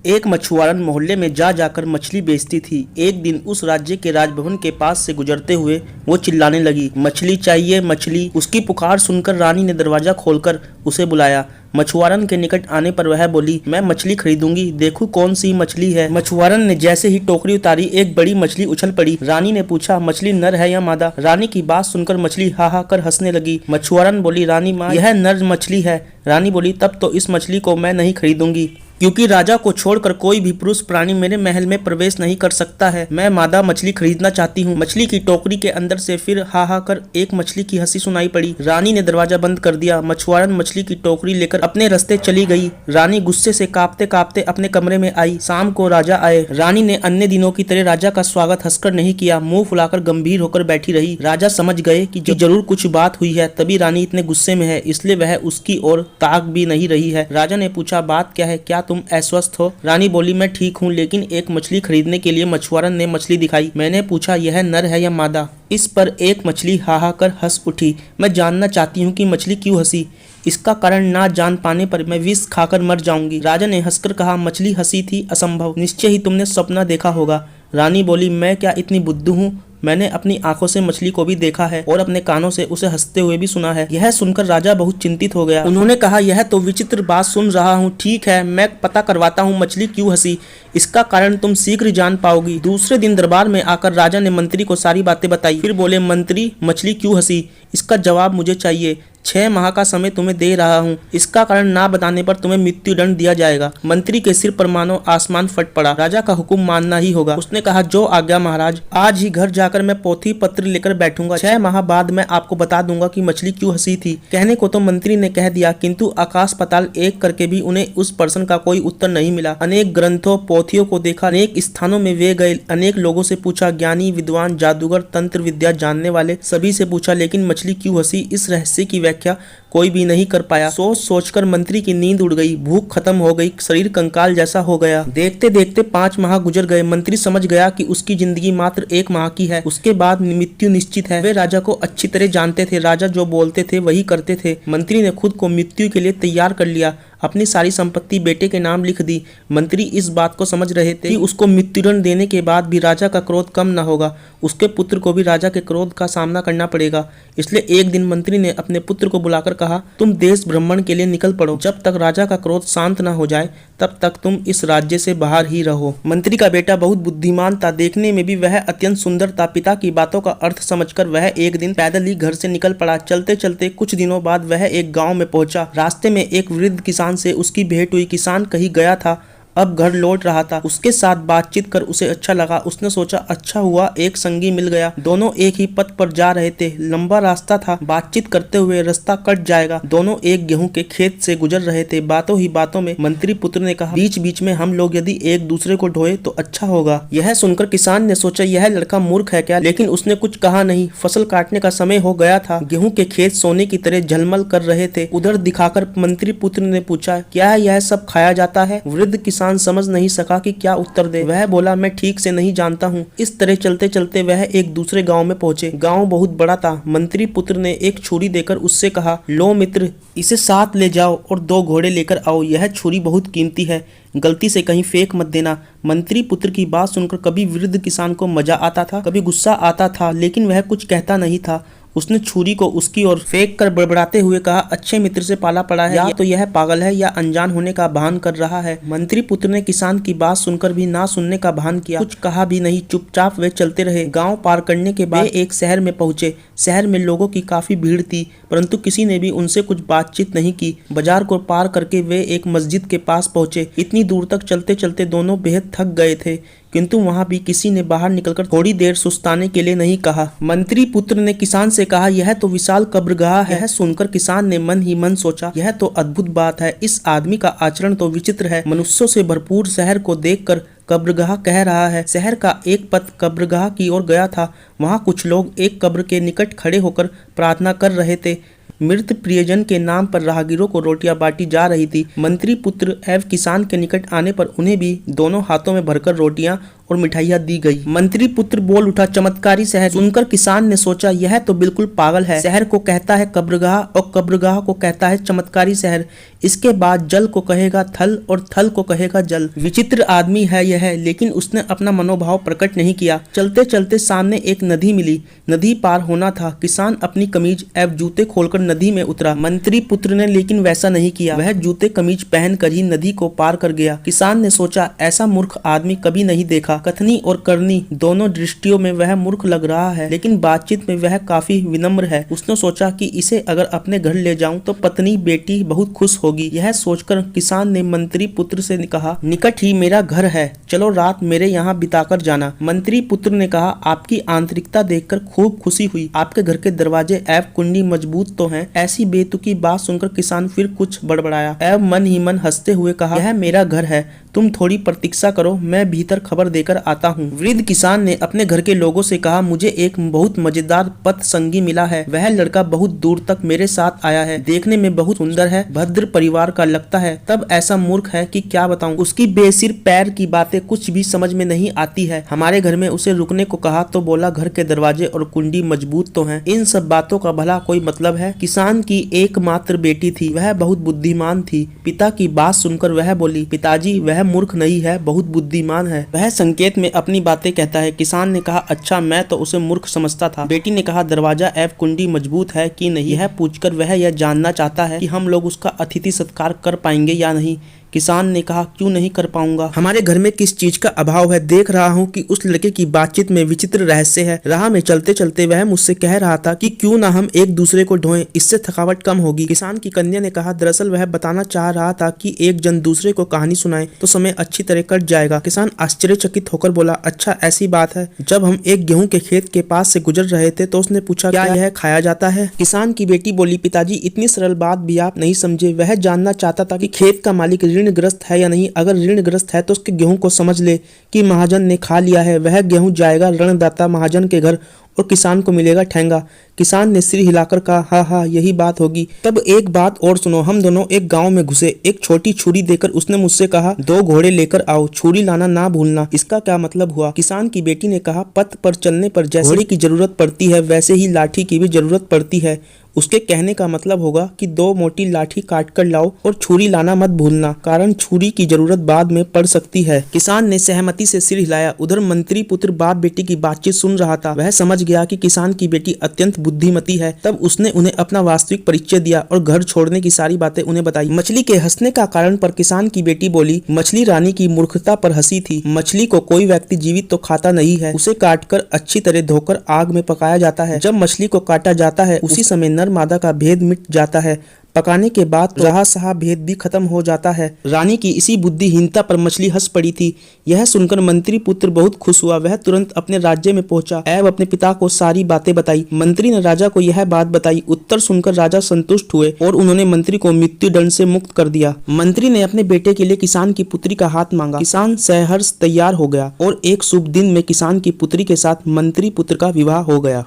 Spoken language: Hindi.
एक मछुआरन मोहल्ले में जा जाकर मछली बेचती थी। एक दिन उस राज्य के राजभवन के पास से गुजरते हुए वो चिल्लाने लगी, मछली चाहिए मछली। उसकी पुकार सुनकर रानी ने दरवाजा खोलकर उसे बुलाया। मछुआरन के निकट आने पर वह बोली, मैं मछली खरीदूंगी, देखो कौन सी मछली है। मछुआरन ने जैसे ही टोकरी उतारी, एक बड़ी मछली उछल पड़ी। रानी ने पूछा, मछली नर है या मादा? रानी की बात सुनकर मछली हा हा कर हंसने लगी। मछुआरन बोली, रानी माँ यह नर मछली है। रानी बोली, तब तो इस मछली को मैं नहीं खरीदूंगी, क्योंकि राजा को छोड़कर कोई भी पुरुष प्राणी मेरे महल में प्रवेश नहीं कर सकता है। मैं मादा मछली खरीदना चाहती हूँ। मछली की टोकरी के अंदर से फिर हा हा कर एक मछली की हंसी सुनाई पड़ी। रानी ने दरवाजा बंद कर दिया। मछुआरन मछली की टोकरी लेकर अपने रास्ते चली गई। रानी गुस्से से कांपते कांपते अपने कमरे में आई। शाम को राजा आए। रानी ने अन्य दिनों की तरह राजा का स्वागत हंसकर नहीं किया, मुंह फुलाकर गंभीर होकर बैठी रही। राजा समझ गए कि जरूर कुछ बात हुई है, तभी रानी इतने गुस्से में है, इसलिए वह उसकी ओर ताक भी नहीं रही है। राजा ने पूछा, बात क्या है, क्या तुम अस्वस्थ हो? रानी बोली, मैं ठीक हूँ, लेकिन एक मछली खरीदने के लिए। मछुआरन ने मछली दिखाई। मैंने पूछा, यह नर है या मादा? इस पर एक मछली हाहा कर हंस उठी। मैं जानना चाहती हूँ कि मछली क्यों हंसी। इसका कारण ना जान पाने पर मैं विष खाकर मर जाऊंगी। राजा ने हंसकर कहा, मछली हंसी थी, असंभव, निश्चय ही तुमने सपना देखा होगा। रानी बोली, मैं क्या इतनी बुद्धू हूँ? मैंने अपनी आंखों से मछली को भी देखा है और अपने कानों से उसे हंसते हुए भी सुना है। यह सुनकर राजा बहुत चिंतित हो गया। उन्होंने कहा, यह तो विचित्र बात सुन रहा हूँ। ठीक है, मैं पता करवाता हूँ मछली क्यों हंसी। इसका कारण तुम शीघ्र जान पाओगी। दूसरे दिन दरबार में आकर राजा ने मंत्री को सारी बातें बताई। फिर बोले, मंत्री, मछली क्यों हंसी, इसका जवाब मुझे चाहिए। 6 माह का समय तुम्हें दे रहा हूँ। इसका कारण ना बताने पर तुम्हें मृत्यु दंड दिया जाएगा। मंत्री के सिर पर मानो आसमान फट पड़ा। राजा का हुक्म मानना ही होगा। उसने कहा, जो आज्ञा महाराज। आज ही घर जाकर मैं पोथी पत्र लेकर बैठूंगा। 6 माह बाद मैं आपको बता दूंगा कि मछली क्यों हंसी थी। कहने को तो मंत्री ने कह दिया, किंतु आकाश पाताल एक करके भी उन्हें उस प्रश्न का कोई उत्तर नहीं मिला। अनेक ग्रंथों पोथियों को देखा, अनेक स्थानों में वे गए, अनेक लोगों से पूछा, ज्ञानी विद्वान जादूगर तंत्र विद्या जानने वाले सभी से पूछा, लेकिन मछली क्यों हंसी इस रहस्य की व्याख्या कोई भी नहीं कर पाया। सोच सोचकर मंत्री की नींद उड़ गई, भूख खत्म हो गई, शरीर कंकाल जैसा हो गया। देखते देखते 5 माह गुजर गए। मंत्री समझ गया कि उसकी जिंदगी मात्र 1 माह की है, उसके बाद मृत्यु निश्चित है। वे राजा को अच्छी तरह जानते थे। राजा जो बोलते थे वही करते थे। मंत्री ने खुद को मृत्यु के लिए तैयार कर लिया। अपनी सारी संपत्ति बेटे के नाम लिख दी। मंत्री इस बात को समझ रहे थे कि उसको मृत्युदंड देने के बाद भी राजा का क्रोध कम न होगा, उसके पुत्र को भी राजा के क्रोध का सामना करना पड़ेगा। इसलिए एक दिन मंत्री ने अपने पुत्र को बुलाकर कहा, तुम देश भ्रमण के लिए निकल पड़ो। जब तक राजा का क्रोध शांत न हो जाए तब तक तुम इस राज्य से बाहर ही रहो। मंत्री का बेटा बहुत बुद्धिमान था, देखने में भी वह अत्यंत सुंदर था। पिता की बातों का अर्थ समझकर वह एक दिन पैदल ही घर से निकल पड़ा। चलते चलते कुछ दिनों बाद वह एक गाँव में पहुंचा। रास्ते में एक वृद्ध किसान से उसकी भेंट हुई। किसान कहीं गया था, अब घर लौट रहा था। उसके साथ बातचीत कर उसे अच्छा लगा। उसने सोचा, अच्छा हुआ एक संगी मिल गया। दोनों एक ही पथ पर जा रहे थे। लंबा रास्ता था, बातचीत करते हुए रास्ता कट जाएगा। दोनों एक गेहूं के खेत से गुजर रहे थे। बातों ही बातों में मंत्री पुत्र ने कहा, बीच बीच में हम लोग यदि एक दूसरे को ढोए तो अच्छा होगा। यह सुनकर किसान ने सोचा, यह लड़का मूर्ख है क्या, लेकिन उसने कुछ कहा नहीं। फसल काटने का समय हो गया था। गेहूं के खेत सोने की तरह झलमल कर रहे थे। उधर दिखाकर मंत्री पुत्र ने पूछा, क्या यह सब खाया जाता है? वृद्ध किसान समझ नहीं सका कि क्या उत्तर दे। वह बोला, मैं ठीक से नहीं जानता हूँ। इस तरह चलते चलते वह एक दूसरे गांव में पहुंचे। गांव बहुत बड़ा था। मंत्री पुत्र ने एक छुरी देकर उससे कहा, लो मित्र, इसे साथ ले जाओ और 2 घोड़े लेकर आओ। यह छुरी बहुत कीमती है, गलती से कहीं फेंक मत देना। मंत्री पुत्र की बात सुनकर कभी वृद्ध किसान को मजा आता था, कभी गुस्सा आता था, लेकिन वह कुछ कहता नहीं था। उसने छुरी को उसकी ओर फेंक कर बड़बड़ाते हुए कहा, अच्छे मित्र से पाला पड़ा है, या तो यह पागल है या अनजान होने का भान कर रहा है। मंत्री पुत्र ने किसान की बात सुनकर भी ना सुनने का भान किया, कुछ कहा भी नहीं, चुपचाप वे चलते रहे। गांव पार करने के बाद एक शहर में पहुंचे। शहर में लोगों की काफी भीड़ थी, परंतु किसी ने भी उनसे कुछ बातचीत नहीं की। बाजार को पार करके वे एक मस्जिद के पास पहुंचे। इतनी दूर तक चलते चलते दोनों बेहद थक गए थे, किंतु वहां भी किसी ने बाहर निकलकर थोड़ी देर सुस्ताने के लिए नहीं कहा। मंत्री पुत्र ने किसान से कहा, यह तो विशाल कब्रगाह है। यह सुनकर किसान ने मन ही मन सोचा, यह तो अद्भुत बात है। इस आदमी का आचरण तो विचित्र है। मनुष्यों से भरपूर शहर को देखकर कब्रगाह कह रहा है। शहर का एक पथ कब्रगाह की ओर गया था। वहां कुछ लोग एक कब्र के निकट खड़े होकर प्रार्थना कर रहे थे। मृत प्रियजन के नाम पर राहगीरों को रोटियां बांटी जा रही थी। मंत्री पुत्र एवं किसान के निकट आने पर उन्हें भी दोनों हाथों में भरकर रोटियां और मिठाइयाँ दी गई। मंत्री पुत्र बोल उठा, चमत्कारी शहर। सुनकर किसान ने सोचा, यह तो बिल्कुल पागल है। शहर को कहता है कब्रगाह और कब्रगाह को कहता है चमत्कारी शहर। इसके बाद जल को कहेगा थल और थल को कहेगा जल। विचित्र आदमी है यह, लेकिन उसने अपना मनोभाव प्रकट नहीं किया। चलते चलते सामने एक नदी मिली। नदी पार होना था। किसान अपनी कमीज एवं जूते खोलकर नदी में उतरा। मंत्री पुत्र ने लेकिन वैसा नहीं किया। वह जूते कमीज पहनकर ही नदी को पार कर गया। किसान ने सोचा, ऐसा मूर्ख आदमी कभी नहीं देखा। कथनी और करनी दोनों दृष्टियों में वह मूर्ख लग रहा है, लेकिन बातचीत में वह काफी विनम्र है। उसने सोचा कि इसे अगर अपने घर ले जाऊं तो पत्नी बेटी बहुत खुश होगी। यह सोचकर किसान ने मंत्री पुत्र से कहा, निकट ही मेरा घर है, चलो रात मेरे यहाँ बिताकर जाना। मंत्री पुत्र ने कहा, आपकी आंतरिकता देखकर खूब खुशी हुई। आपके घर के दरवाजे एवं कुंडी मजबूत तो हैं। ऐसी बेतुकी बात सुनकर किसान फिर कुछ बड़बड़ाया एवं मन ही मन हंसते हुए कहा, यह मेरा घर है, तुम थोड़ी प्रतीक्षा करो, मैं भीतर खबर देकर आता हूँ। वृद्ध किसान ने अपने घर के लोगों से कहा, मुझे एक बहुत मजेदार पथ संगी मिला है। वह लड़का बहुत दूर तक मेरे साथ आया है, देखने में बहुत सुंदर है, भद्र परिवार का लगता है, तब ऐसा मूर्ख है कि क्या बताऊं। उसकी बेसिर पैर की बातें कुछ भी समझ में नहीं आती है। हमारे घर में उसे रुकने को कहा तो बोला घर के दरवाजे और कुंडी मजबूत तो हैं। इन सब बातों का भला कोई मतलब है? किसान की एकमात्र बेटी थी, वह बहुत बुद्धिमान थी। पिता की बात सुनकर वह बोली, पिताजी वह मूर्ख नहीं है, बहुत बुद्धिमान है। वह संकेत में अपनी बातें कहता है। किसान ने कहा, अच्छा मैं तो उसे मूर्ख समझता था। बेटी ने कहा, दरवाजा एवं कुंडी मजबूत है कि नहीं? यह पूछकर वह यह जानना चाहता है कि हम लोग उसका अतिथि सत्कार कर पाएंगे या नहीं। किसान ने कहा, क्यों नहीं कर पाऊंगा, हमारे घर में किस चीज का अभाव है। देख रहा हूँ कि उस लड़के की बातचीत में विचित्र रहस्य है। राह में चलते चलते वह मुझसे कह रहा था कि क्यों ना हम एक दूसरे को ढोएं, इससे थकावट कम होगी। किसान की कन्या ने कहा, दरअसल वह बताना चाह रहा था कि एक जन दूसरे को कहानी सुनाए तो समय अच्छी तरह कट जाएगा। किसान आश्चर्यचकित होकर बोला, अच्छा ऐसी बात है। जब हम एक गेहूं के खेत के पास से गुजर रहे थे तो उसने पूछा, क्या यह खाया जाता है? किसान की बेटी बोली, पिताजी इतनी सरल बात भी आप नहीं समझे। वह जानना चाहता था कि खेत का मालिक ऋणग्रस्त है या नहीं। अगर ऋणग्रस्त है तो उसके गेहूं को समझ ले कि महाजन ने खा लिया है। वह गेहूं जाएगा ऋणदाता महाजन के घर और किसान को मिलेगा ठेंगा। किसान ने सिर हिलाकर कहा, हाँ हाँ यही बात होगी। तब एक बात और सुनो, हम दोनों एक गांव में घुसे। एक छोटी छुरी देकर उसने मुझसे कहा, 2 घोड़े लेकर आओ, छुरी लाना ना भूलना। इसका क्या मतलब हुआ? किसान की बेटी ने कहा, पथ पर चलने पर जैसे घोड़े की जरूरत पड़ती है वैसे ही लाठी की भी जरूरत पड़ती है। उसके कहने का मतलब होगा कि 2 मोटी लाठी काट कर लाओ और छुरी लाना मत भूलना, कारण छुरी की जरूरत बाद में पड़ सकती है। किसान ने सहमति से सिर हिलाया। उधर मंत्री पुत्र बाप बेटी की बातचीत सुन रहा था। वह समझ गया कि किसान की बेटी अत्यंत बुद्धिमती है। तब उसने उन्हें अपना वास्तविक परिचय दिया और घर छोड़ने की सारी बातें उन्हें बताई। मछली के हंसने का कारण पर किसान की बेटी बोली, मछली रानी की मूर्खता पर हंसी थी। मछली को कोई व्यक्ति जीवित तो खाता नहीं है, उसे काटकर अच्छी तरह धोकर आग में पकाया जाता है। जब मछली को काटा जाता है उसी समय नर मादा का भेद मिट जाता है। पकाने के बाद रहा सहा भेद भी खत्म हो जाता है। रानी की इसी बुद्धिहीनता पर मछली हंस पड़ी थी। यह सुनकर मंत्री पुत्र बहुत खुश हुआ। वह तुरंत अपने राज्य में पहुंचा एवं अपने पिता को सारी बातें बताई। मंत्री ने राजा को यह बात बताई। उत्तर सुनकर राजा संतुष्ट हुए और उन्होंने मंत्री को मृत्यु दंड से मुक्त कर दिया। मंत्री ने अपने बेटे के लिए किसान की पुत्री का हाथ मांगा। किसान सहर्ष तैयार हो गया और एक शुभ दिन में किसान की पुत्री के साथ मंत्री पुत्र का विवाह हो गया।